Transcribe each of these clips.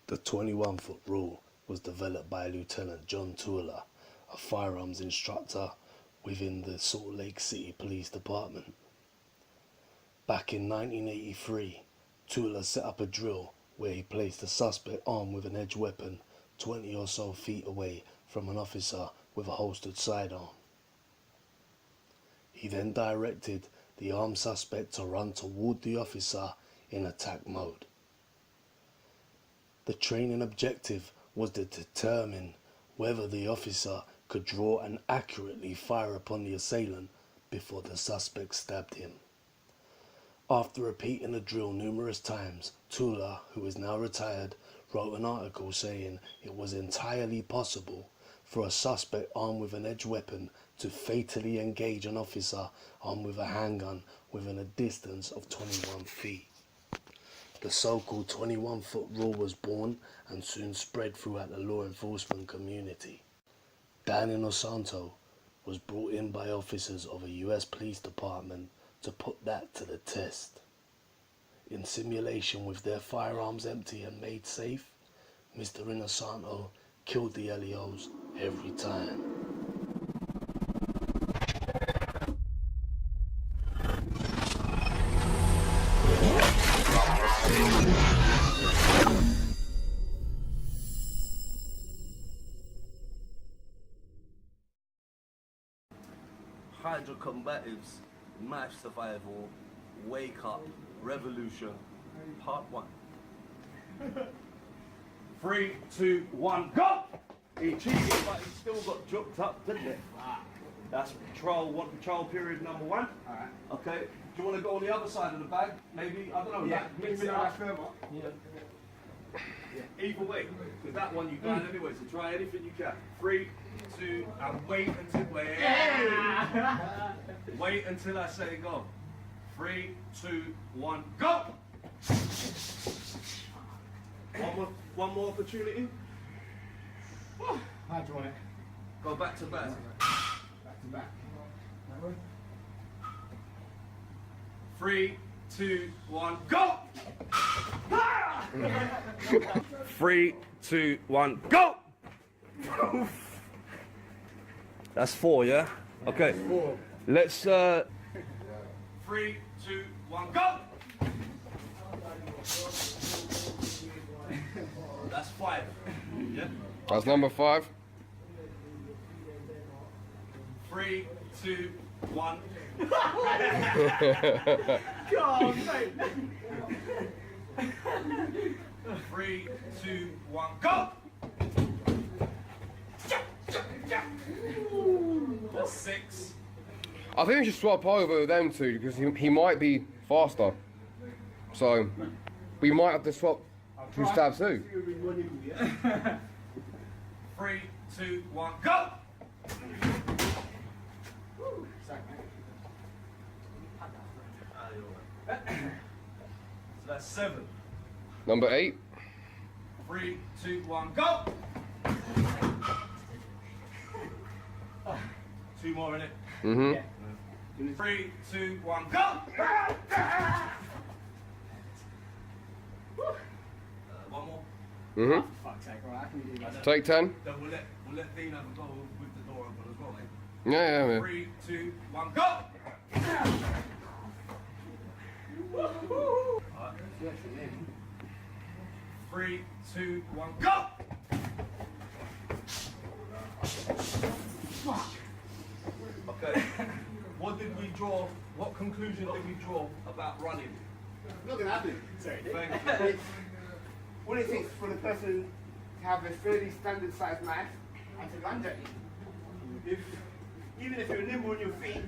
The 21-foot rule was developed by Lieutenant John Tooler, a firearms instructor within the Salt Lake City Police Department. Back in 1983, Tooler set up a drill where he placed a suspect armed with an edged weapon 20 or so feet away from an officer with a holstered sidearm. He then directed the armed suspect to run toward the officer in attack mode. The training objective was to determine whether the officer could draw and accurately fire upon the assailant before the suspect stabbed him. After repeating the drill numerous times, Tooler, who is now retired, wrote an article saying it was entirely possible for a suspect armed with an edged weapon to fatally engage an officer armed with a handgun within a distance of 21 feet. The so-called 21-foot rule was born and soon spread throughout the law enforcement community. Dan Inosanto was brought in by officers of a US police department to put that to the test. In simulation with their firearms empty and made safe, Mr. Inosanto killed the LEOs every time. Hydra Combatives, Match Survival, Wake Up, Revolution, Part 1. 3, 2, 1, go! He cheated, but he still got juked up, didn't it? That's trial period number 1. Alright. Okay, do you want to go on the other side of the bag? Maybe, I don't know, Yeah, mix it maybe up. further. Yeah. Either way, because that one you got anyway, so try anything you can. 3, 2, and wait until wait until I say go. 3, 2, 1, go! One more opportunity. How do you want it? Go back to back. Back to back. 3, 2, 1, go! 3, 2, 1, go! That's 4, yeah? Okay. 4. Let's 3, 2, 1, go! That's 5. Yeah? That's number 5. 3, 2, 1. God, mate. 3, 2, 1, go! That's 6. I think we should swap over them two because he might be faster. So we might have to swap who stabs who. 3, 2, 1, go! So that's 7. Number 8. 3, 2, 1, go! 2 more in it. Mhm. 3, 2, 1, go! One more. Mhm. Fuck's sake, alright, I can do that. Take 10. Then we'll let Dean have a go with the door open as well, mate. Yeah. 3, 2, 1, go! Alright. 3, 2, 1, go! Okay. What did we draw? What conclusion did we draw about running? Not gonna happen. Sorry. Thank you. All it takes for the person to have a fairly standard sized knife and to lunge at you. Even if you're nimble on your feet,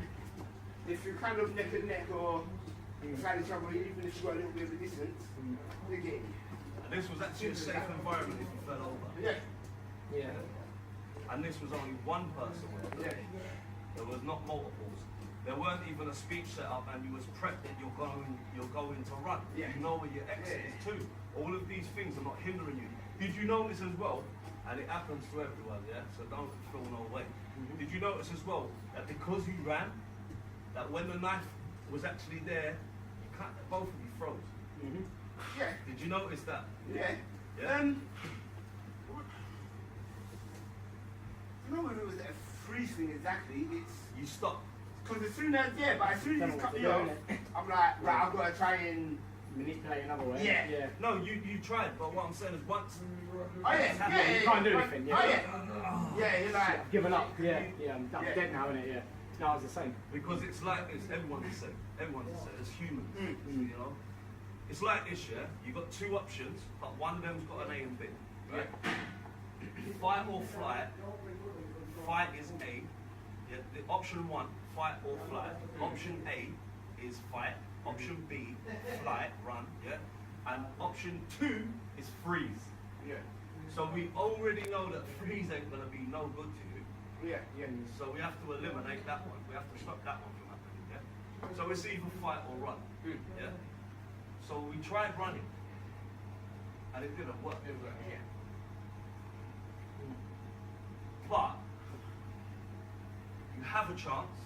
if you're kind of neck and neck or beside each other, even if you've got a little bit of a distance, you're getting. And this was actually a safe environment if you fell over. Yeah. Yeah. And this was only one person. Yeah. There was not multiples. There weren't even a speech set up, and you was prepped that you're going to run. Yeah. You know where your exit is too. All of these things are not hindering you. Did you notice as well? And it happens to everyone, yeah. So don't feel no way. Did you notice as well that because you ran, that when the knife was actually there, you both of you froze? Yeah. Did you notice that? Yeah. Yeah? I don't know if it was a freeze thing exactly. It's You stop. because as soon as you cut me off, I'm like, right, I've got to try and manipulate another way. Yeah. No, you tried, but what I'm saying is once. oh yeah, You can't do anything. Yeah. Oh yeah, you're like I've given up. Yeah. I'm dead now, innit? Yeah. No, I was the same. Because it's like this, everyone's the same. Everyone's the same. It's humans, you know. It's like this, yeah. You got two options, but one of them's got an A and B, right? Fight or flight. Fight is A. Yeah. The option one, fight or flight. Option A is fight. Option B, flight, run. Yeah. And option two is freeze. yeah, So we already know that freeze ain't gonna be no good to you. yeah. So we have to eliminate that one. We have to stop that one from happening. Yeah. So it's either fight or run. Yeah. So we tried running, and it didn't work. Yeah. But you have a chance.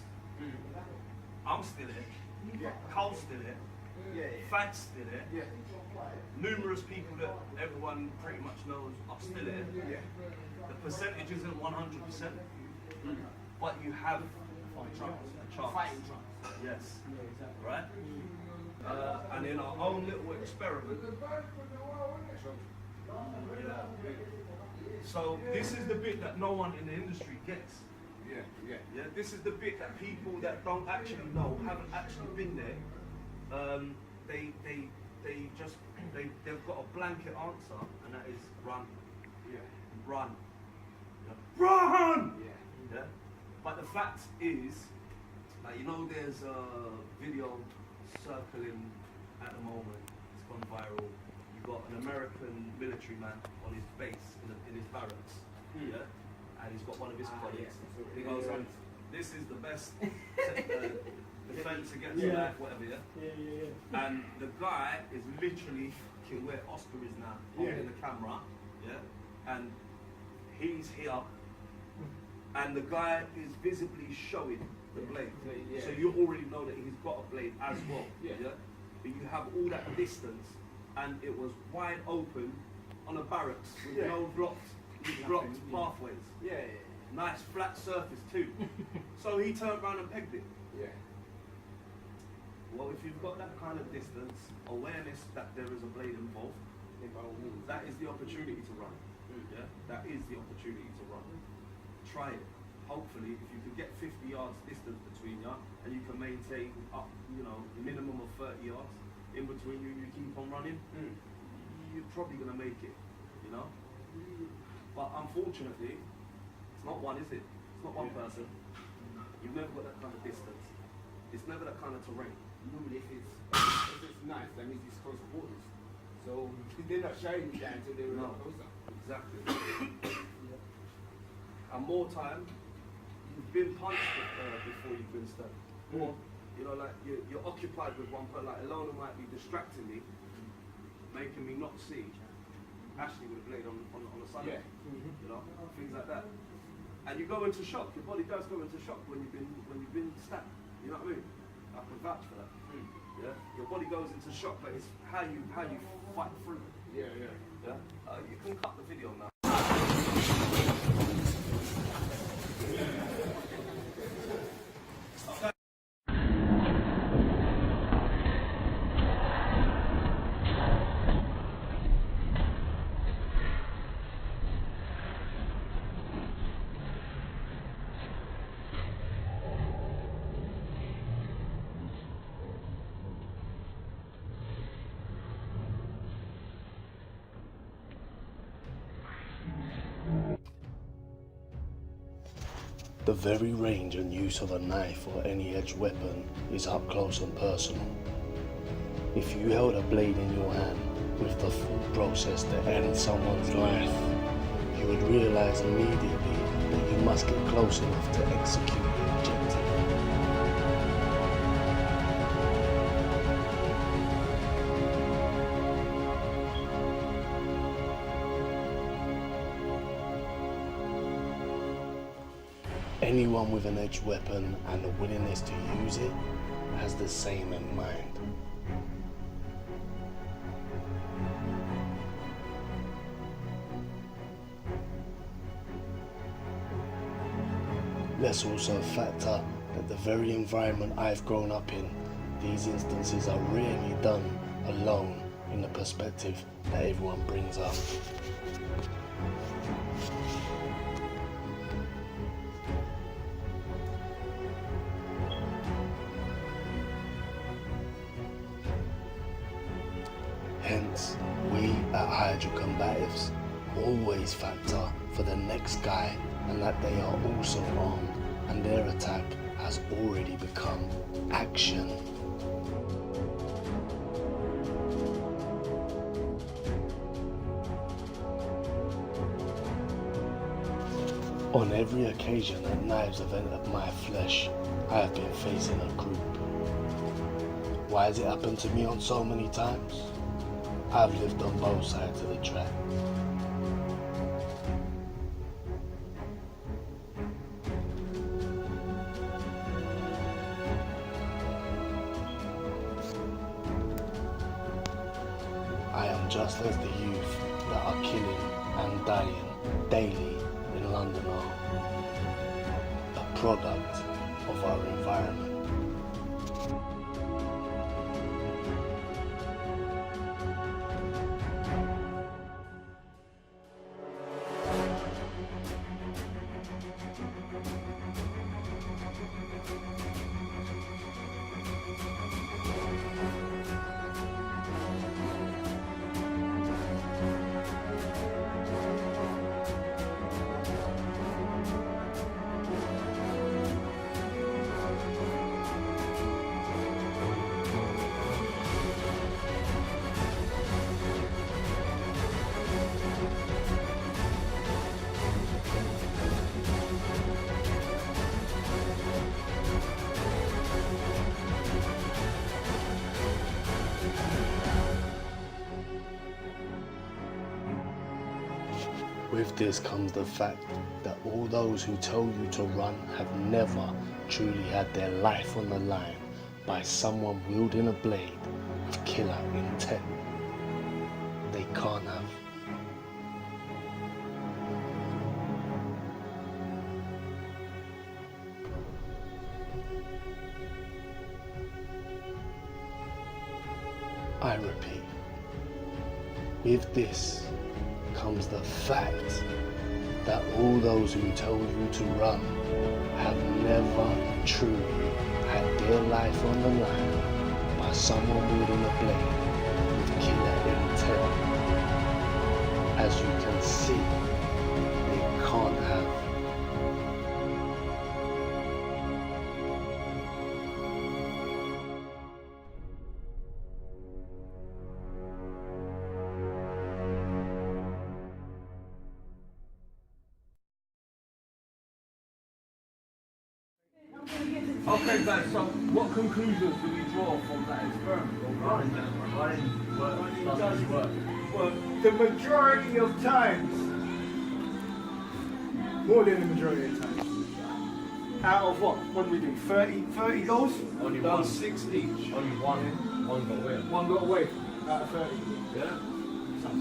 I'm still here. Yeah. Cole's still here. Yeah. Fad's still here. Yeah. Numerous people that everyone pretty much knows are still here. Yeah. The percentage isn't 100%, but you have a chance. Fighting chance. Yes. Right? And in our own little experiment, so this is the bit that no one in the industry gets. Yeah. Yeah. Yeah, this is the bit that people that don't actually know, haven't actually been there, they've got a blanket answer, and that is run, Yeah. run, yeah. Run. Yeah. Yeah. But the fact is, like, you know, there's a video circling at the moment. It's gone viral. You've got an American military man on his base in his barracks. Yeah. And he's got one of his colleagues. yeah. He goes, "This is the best defense against Yeah. life, whatever." Yeah. And the guy is literally fucking where Oscar is now, holding the camera. Yeah. And he's here. And the guy is visibly showing the blade. Yeah. So you already know that he's got a blade as well. Yeah. But you have all that distance, and it was wide open on a barracks with Yeah. no blocked pathways. Yeah. Nice flat surface too. So he turned around and pegged it. Yeah. Well, if you've got that kind of distance, awareness that there is a blade involved, that is the opportunity to run. Yeah, that is the opportunity to run. Try it. Hopefully, if you can get 50 yards distance between you, and you can maintain up, minimum of 30 yards in between you, you keep on running, you're probably gonna make it. But unfortunately, it's not one, is it? It's not one person. You've never got that kind of distance. It's never that kind of terrain. Normally, if it's nice, that means it's close quarters. So they're not showing you that until they're No. closer. Exactly. And more time, you've been punched before you've been stabbed. Or, you're occupied with one person, like Ilona might be distracting me, making me not see Ashley with a blade on the side. Yeah. Things like that. And you go into shock, your body does go into shock when you've been stabbed. You know what I mean? I can vouch for that. Yeah? Your body goes into shock, but it's how you fight through it. Yeah. Yeah? You can cut the video now. The very range and use of a knife or any edged weapon is up close and personal. If you held a blade in your hand with the full process to end someone's life, you would realize immediately that you must get close enough to execute the objective. Anyone with an edged weapon and the willingness to use it has the same in mind. Let's also factor that the very environment I've grown up in, these instances are rarely done alone in the perspective that everyone brings up. Hence, we at Hydra Combatives always factor for the next guy and that they are also armed and their attack has already become action. On every occasion that knives have entered my flesh, I have been facing a group. Why has it happened to me on so many times? I've lived on both sides of the track. I am just as the youth that are killing and dying daily in London are, a product of our environment. With this comes the fact that all those who tell you to run have never truly had their life on the line by someone wielding a blade with killer intent. They can't have. I repeat, with this comes the fact that all those who tell you to run have never truly had their life on the line by someone wielding a blade with killer intent. As you can see, they can't have. Okay guys, so what conclusions do we draw from that experiment? It does work. Well, the majority of times, more than the majority of times. Out of what do we do? 30 goals? Only done 6 each. Only one got away. One got away out of 30. Yeah.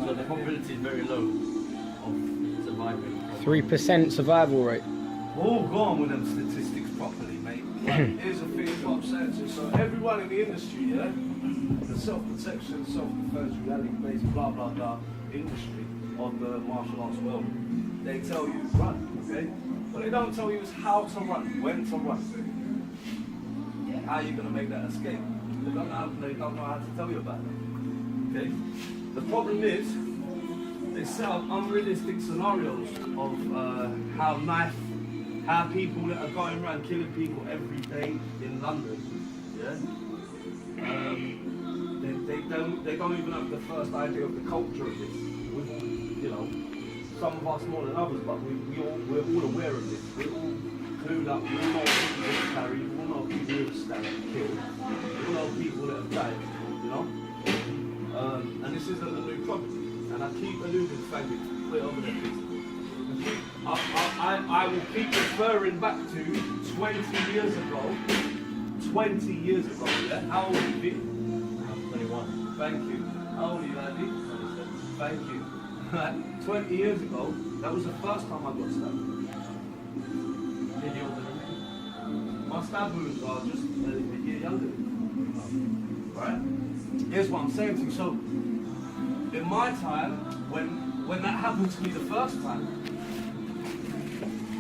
So the probability is very low of surviving. 3% survival rate. All gone with them statistics properly, mate. Like, here's the thing, what I'm saying to you. So everyone in the industry, yeah, the self-protection, self-defense, reality-based, blah blah blah industry of the martial arts world, they tell you run, okay? What they don't tell you is how to run, when to run. How are you gonna make that escape? They don't know how to tell you about it. Okay? The problem is they set up unrealistic scenarios of how people that are going around killing people every day in London, yeah, they don't even have the first idea of the culture of this. You know, some of us more than others, but we're all aware of this. We're all clued up. We all know people that have carried. We all know people who have stabbed, killed. We all know people that have died. You know, and this isn't a new problem. And I keep alluding, thank you, put it over there, please. I will keep referring back to 20 years ago. 20 years ago, yeah? How old are you? I'm 21. Thank you. How old are you, Andy? 27. Thank you. 20 years ago, that was the first time I got stabbed. Did you older than me? My stab wounds are just a year younger. Right? Here's what I'm saying to you. So, in my time, when that happened to me the first time,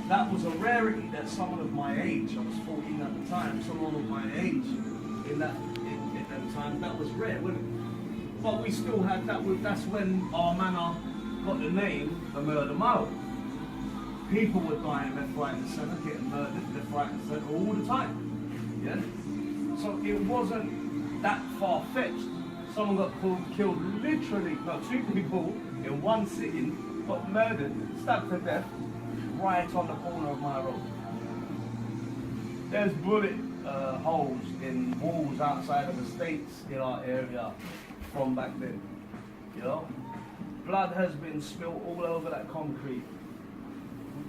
that was a rarity that someone of my age, I was 14 at the time, someone of my age in that time, that was rare, wasn't it? But we still had that. That's when our manor got the name, the Murder Mile. People were dying left, right, and centre, getting murdered left, right, and centre all the time. Yeah. So it wasn't that far fetched. Someone got killed literally, no, 2 people in one sitting, got murdered, stabbed to death, right on the corner of my road. There's bullet holes in walls outside of estates in our area from back then. You know, blood has been spilled all over that concrete,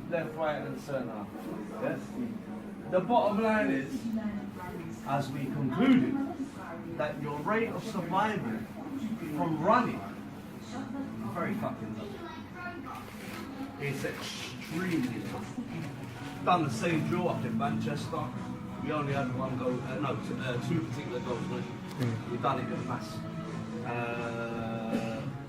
left, right, and centre. Yes. The bottom line is, as we concluded, that your rate of survival from running is very fucking low. It's extremely low. Done the same drill up in Manchester. We only had one goal, two particular goals. We done it in mass.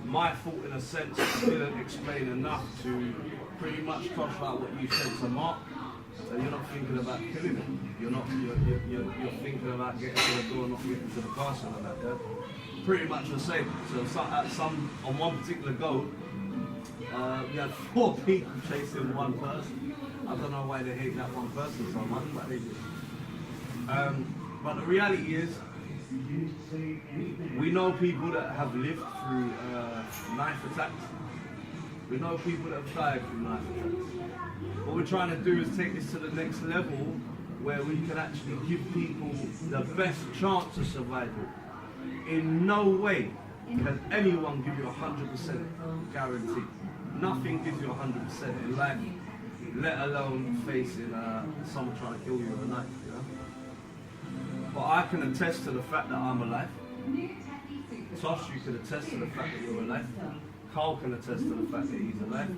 My fault, in a sense, didn't explain enough to pretty much touch out what you said to Mark. So you're not thinking about killing him. You're thinking about getting to the door, not getting to the castle and that. Yeah? Pretty much the same. So on one particular goal, we had 4 people chasing one person. I don't know why they hate that one person so much, but they do. But the reality is, we know people that have lived through knife attacks. We know people that have died through knife attacks. What we're trying to do is take this to the next level where we can actually give people the best chance of survival. In no way can anyone give you 100% guarantee. Nothing gives you 100% in life, let alone facing someone trying to kill you with a knife. You know? But I can attest to the fact that I'm alive. Tosh, you can attest to the fact that you're alive. Carl can attest to the fact that he's alive.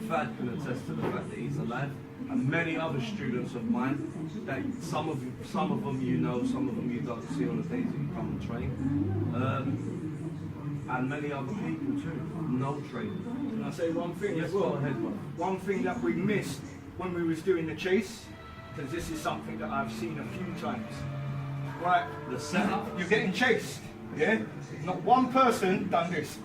Fad can attest to the fact that he's alive. And many other students of mine, that some of them you know, some of them you don't see on the days that you come and train. And many other people too, no training. Can I say one thing Yes, as well? go ahead, bro. One thing that we missed when we was doing the chase, because this is something that I've seen a few times. Right, The setup. you're getting chased, yeah? Not one person done this.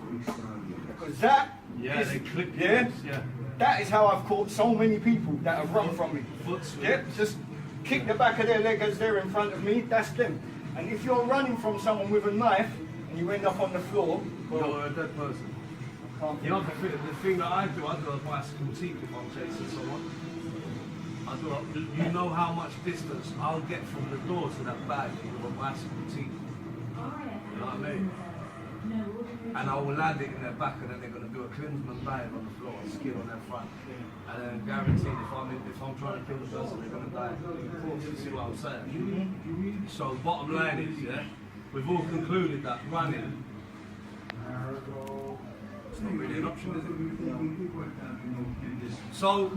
Because that Yeah, is, they clip you. yeah? Yeah. That is how I've caught so many people that have run from me. Foot swing. Yeah, just kick the back of their leg as they're in front of me, that's them. And if you're running from someone with a knife and you end up on the floor, well, You're a dead person. can't You know, the thing that I do a bicycle team if I'm chasing someone. You know how much distance I'll get from the door to that bag with a bicycle team. You know what I mean? And I will land it in their back, and then they're going to do a Klinsman dive on the floor, skin on their front. And then guaranteed if I'm trying to kill the person, they're going to die. You see what I'm saying? So bottom line is, yeah, we've all concluded that running, it's not really an option, is it? So,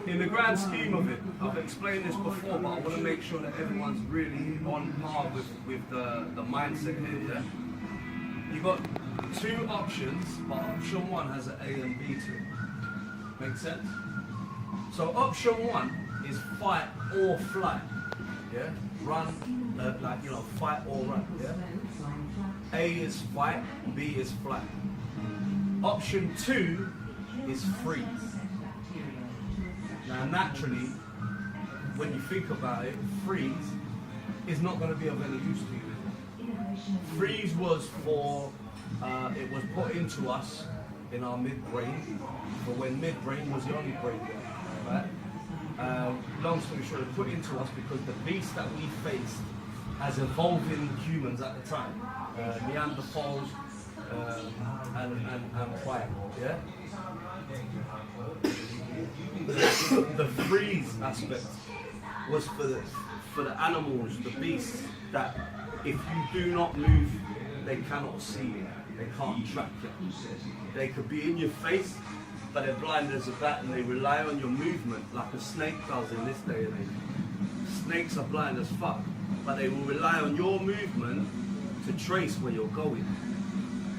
in the grand scheme of it, I've explained this before, but I want to make sure that everyone's really on par with the mindset here, yeah? You've got 2 options, but option 1 has an A and B to it. Make sense? So option 1 is fight or flight, yeah? Run, fight or run, yeah? A is fight, B is flight. Option 2 is freeze. Now naturally, when you think about it, freeze is not going to be of any use to you. Freeze was for, it was put into us in our midbrain, for when midbrain was the only brain we had, right? Long story short, it put into us because the beast that we faced as evolving humans at the time, Neanderthals and prior, yeah? The freeze aspect was for the animals, the beasts, that if you do not move, they cannot see you, they can't track you. They could be in your face, but they're blind as a bat and they rely on your movement like a snake does in this day and age. Snakes are blind as fuck, but they will rely on your movement to trace where you're going,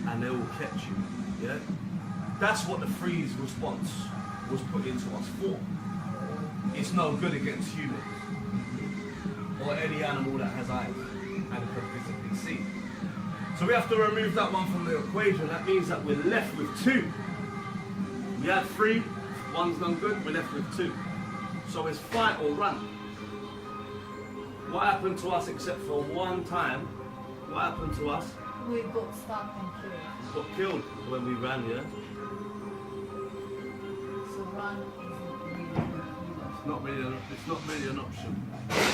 and they will catch you. Yeah, that's what the freeze response was put into us for. It's no good against humans or any animal that has eyes and can physically see. So we have to remove that one from the equation. That means that we're left with 2. We had 3, one's done good, we're left with 2. So it's fight or run. What happened to us except for one time? What happened to us? We got stuck and killed. Got killed when we ran, yeah? So run It's not really an option.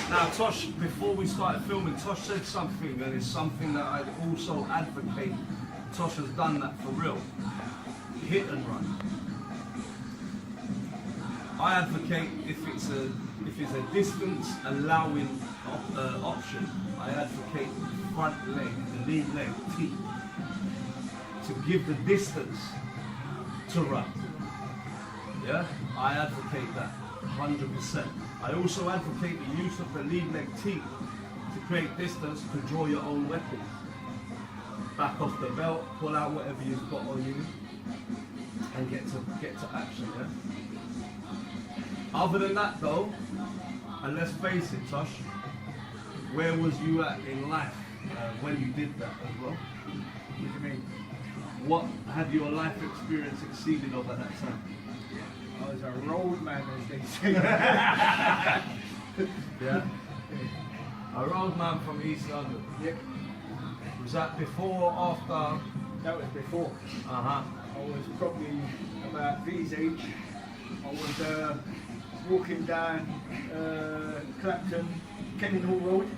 Now Tosh, before we started filming, Tosh said something, and it's something that I also advocate. Tosh has done that for real. Hit and run. I advocate if it's a distance allowing option, I advocate front leg, the lead leg, T, to give the distance to run. Yeah, I advocate that 100%. I also advocate the use of the lead leg T to create distance to draw your own weapon. Back off the belt, pull out whatever you've got on you, and get to action. Yeah. Other than that though, and let's face it, Tosh, where was you at in life when you did that as well? What do you mean? What had your life experience exceeded of at that time? I was a road man, as they say. Yeah. A road man from East London. Yep. Was that before or after? That was before. Uh-huh. I was probably about V's age. I was walking down Clapton, Kenninghall Road.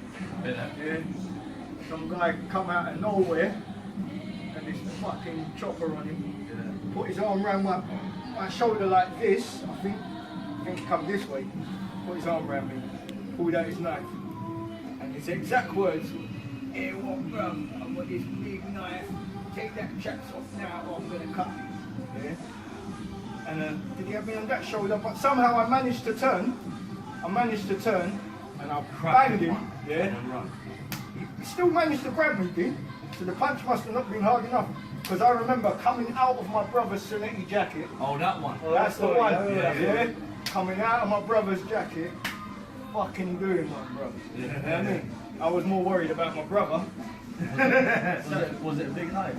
Yeah. Yeah. Some guy come out of nowhere and this fucking chopper on him. Yeah. Put his arm around my shoulder like this, I think he come this way. Put his arm around me, pulled out his knife. And his exact words, "Here what bruv, I've got this big knife, take that chaps off now or I'm gonna cut you." Yeah. And did he have me on that shoulder? But somehow I managed to turn and I banged him. Yeah. And run. He still managed to grab me, dude. So the punch must have not been hard enough. Because I remember coming out of my brother's Sonetti jacket. Oh, that one. That's the one. Yeah. Coming out of my brother's jacket, fucking doing one, bro. Yeah. You know what I mean? I was more worried about my brother. Was it a big knife?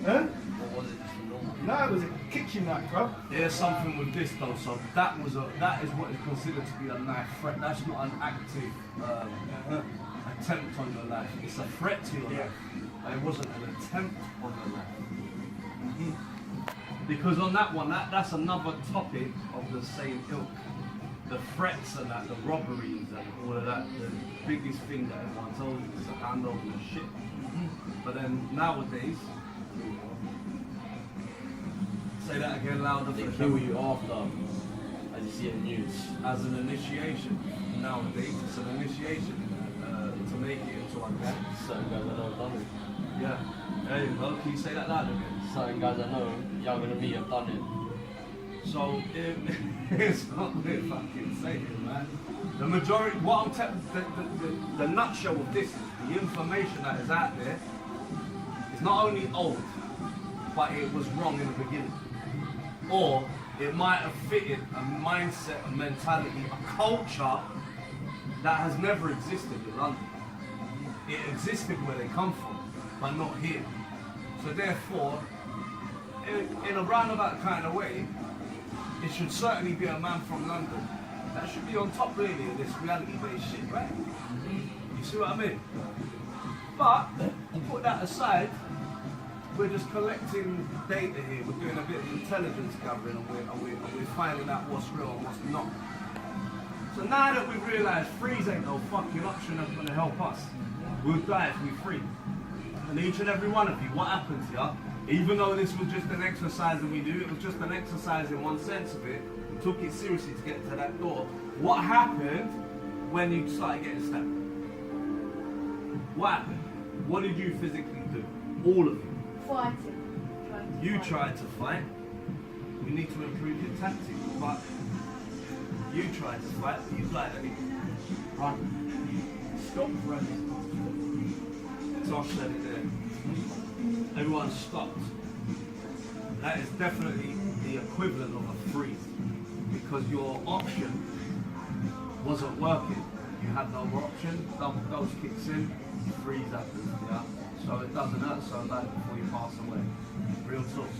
Huh? Or was it just a normal? No, it was a kitchen knife, bro. There's something with this though, so that is what is considered to be a knife threat. That's not an active attempt on your life. It's a threat to your life. It wasn't an attempt on your life. Because on that one, that's another topic of the same ilk. The threats and that, the robberies and all of that, the biggest thing that everyone tells you is to hand over the shit. But then nowadays, say that again louder. They kill you after, as you see in the news. As an initiation. Nowadays, it's an initiation to make it into a gang. Certain guys I know have done it. Yeah. There you go. Can you say that louder again? Certain guys I know, younger than me, have done it. So it's not we're fucking saying, man. The majority, what I'm telling, the nutshell of this is the information that is out there. It's not only old, but it was wrong in the beginning, or it might have fitted a mindset, a mentality, a culture that has never existed in London. It existed where they come from, but not here. So therefore, in a roundabout kind of way, it should certainly be a man from London that should be on top really of this reality-based shit, right? You see what I mean? But, put that aside, we're just collecting data here, we're doing a bit of intelligence gathering and we're finding out what's real and what's not. So now that we've realised freeze ain't no fucking option that's going to help us, we'll die if we free. And each and every one of you, what happens here, even though this was just an exercise that we do, it was just an exercise in one sense of it, we took it seriously to get to that door. What happened when you started getting stabbed? What happened? What did you physically do? All of you. fighting. You tried to fight. You need to improve your tactics, but You tried to fight, but you died anyway. Run. Stop running. Tosh said it there. Everyone stopped. That is definitely the equivalent of a freeze, because your option wasn't working. You had no more option, double dose kicks in, freeze happens, yeah? So it doesn't hurt so bad before you pass away. Real talk.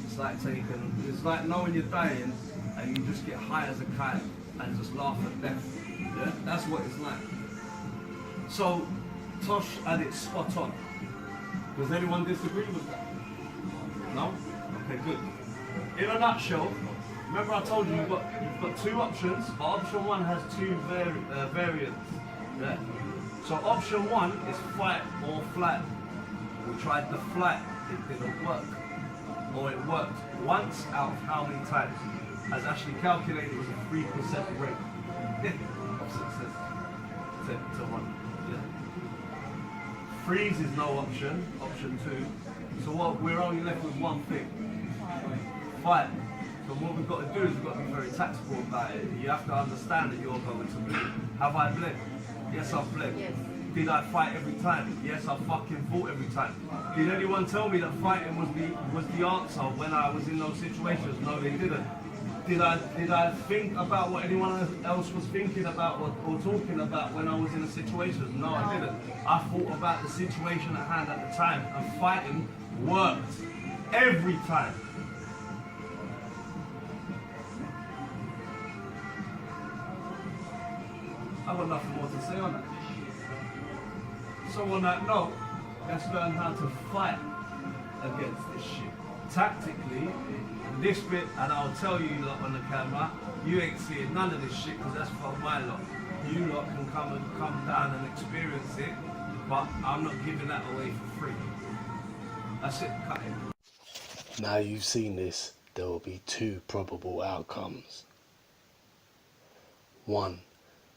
It's like knowing you're dying and you just get high as a kite and just laugh at death. Yeah? That's what it's like. So Tosh had it spot on. Does anyone disagree with that? No? Okay, good. In a nutshell, remember I told you you've got two options, but option one has two variants. Yeah? So option one is fight or flight. We tried the flight, it didn't work. Or it worked once out of how many times? As actually calculated, it was a 3% rate of success to run. Yeah. Freeze is no option, option two. So what we're only left with one thing. Fight. So what we've got to do is we've got to be very tactical about it. You have to understand that you're going to bleed. Have I bled? Yes, I've bled. Yes. Did I fight every time? Yes, I fucking fought every time. Did anyone tell me that fighting was the answer when I was in those situations? No, they didn't. Did I think about what anyone else was thinking about or talking about when I was in a situation? No, I didn't. I thought about the situation at hand at the time, and fighting worked every time. I've got nothing more to say on that. So on that note, let's learn how to fight against this shit. Tactically, this bit, and I'll tell you lot on the camera, you ain't seeing none of this shit because that's for my lot. You lot can come down and experience it, but I'm not giving that away for free. That's it, cut it. Now you've seen this, there will be two probable outcomes. 1.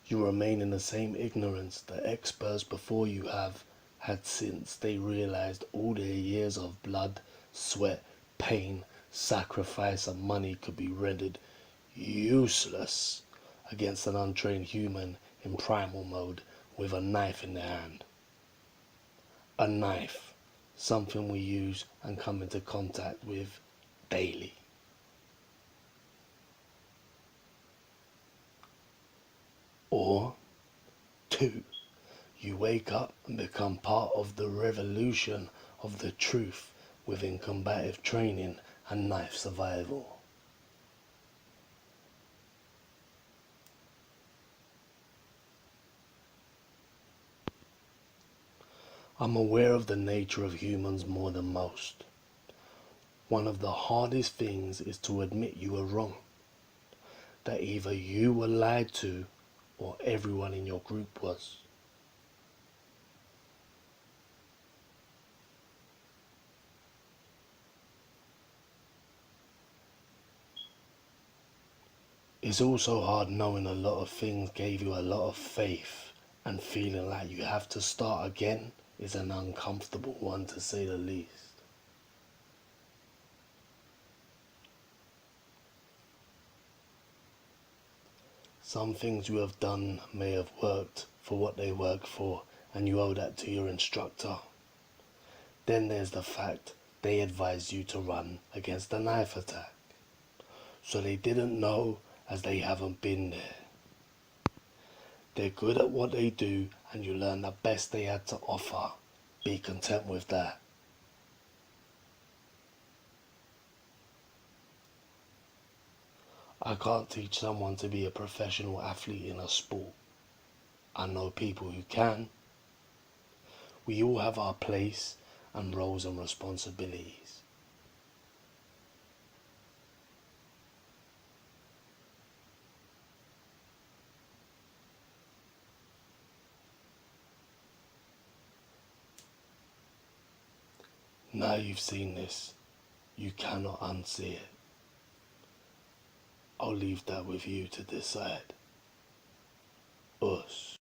You remain in the same ignorance the experts before you have had since they realized all their years of blood, sweat, pain, sacrifice and money could be rendered useless against an untrained human in primal mode with a knife in their hand. A knife, something we use and come into contact with daily. Or 2, you wake up and become part of the revolution of the truth within combative training and knife survival. I'm aware of the nature of humans more than most. One of the hardest things is to admit you were wrong, that either you were lied to or everyone in your group was. It's also hard knowing a lot of things gave you a lot of faith, and feeling like you have to start again is an uncomfortable one to say the least. Some things you have done may have worked for what they work for, and you owe that to your instructor. Then there's the fact they advised you to run against a knife attack. So they didn't know as they haven't been there. They're good at what they do and you learn the best they had to offer. Be content with that. I can't teach someone to be a professional athlete in a sport. I know people who can. We all have our place and roles and responsibilities. Now you've seen this, you cannot unsee it. I'll leave that with you to decide. Us.